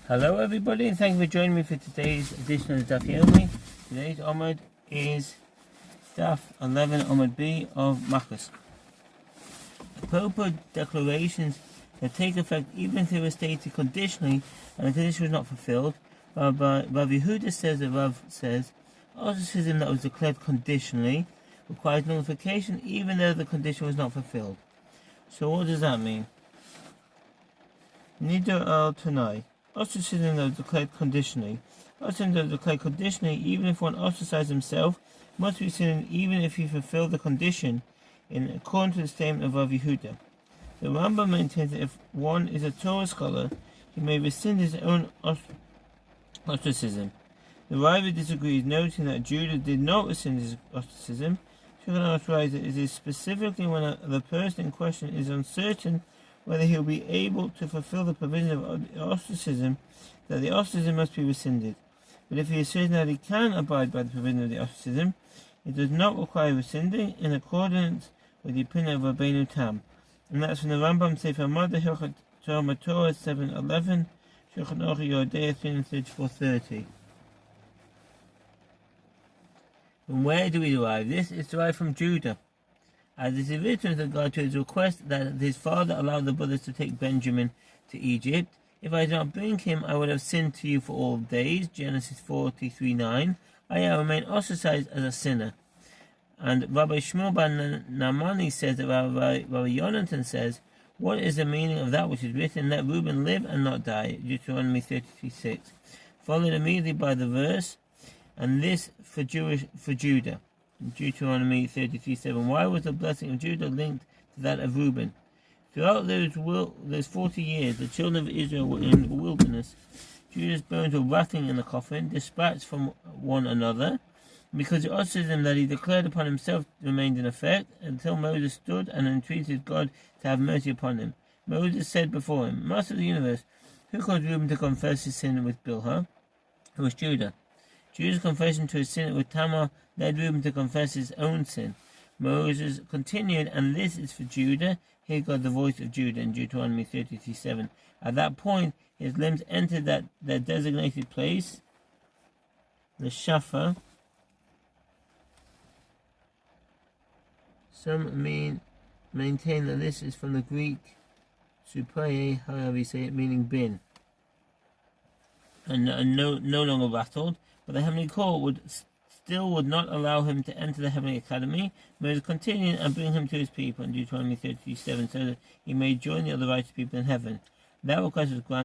Hello everybody, and thank you for joining me for today's edition of the Daf Yomi. Today's Omid is Daf 11 Omid B of Makkos. Appropriate declarations that take effect even if they were stated conditionally and the condition was not fulfilled. Rav Yehuda says that Rav says, ostracism that was declared conditionally requires nullification even though the condition was not fulfilled. So what does that mean? Nidar al Tanai. Ostracism that was declared conditionally. Ostracism that was declared conditionally, even if one ostracized himself, must be sin even if he fulfilled the condition, in according to the statement of Rav Yehuda. The Rambam maintains that if one is a Torah scholar, he may rescind his own ostracism. The Rava disagrees, noting that Judah did not rescind his ostracism. Shulchan writes that it is specifically when the person in question is uncertain whether he will be able to fulfill the provision of ostracism, that the ostracism must be rescinded. But if he is certain that he can abide by the provision of the ostracism, it does not require rescinding, in accordance with the opinion of Rabbeinu Tam. And that's from the Rambam Sefer Mother Hilchot Torah 7:11, Shulchan Aruch Yodea 3:34-30. And where do we derive this? It's derived from Judah, as it is written with regard to his request that his father allowed the brothers to take Benjamin to Egypt. If I did not bring him, I would have sinned to you for all days. Genesis 43:9. I remain ostracized as a sinner. And Rabbi Shmuel ben Namani says that Rabbi Yonatan says, what is the meaning of that which is written? Let Reuben live and not die. Deuteronomy 33:6. Followed immediately by the verse, and this for Judah. Deuteronomy 33:7. Why was the blessing of Judah linked to that of Reuben? Throughout those 40 years, the children of Israel were in the wilderness. Judah's bones were rattling in the coffin, dispatched from one another, because the ostracism that he declared upon himself remained in effect until Moses stood and entreated God to have mercy upon him. Moses said before him, Master of the universe, who caused Reuben to confess his sin with Bilhah? It was Judah. Judah's confession to his sin with Tamar led Reuben to confess his own sin. Moses continued, and this is for Judah. Hear God the voice of Judah in Deuteronomy 33:7. At that point, his limbs entered their designated place, the Shafar. Some maintain that this is from the Greek supaye, however you say it, meaning bin, and no longer rattled. But the heavenly court would not allow him to enter the heavenly academy. Moses continued and bring him to his people in Deuteronomy 33:7, so that he may join the other righteous people in heaven. That request was granted.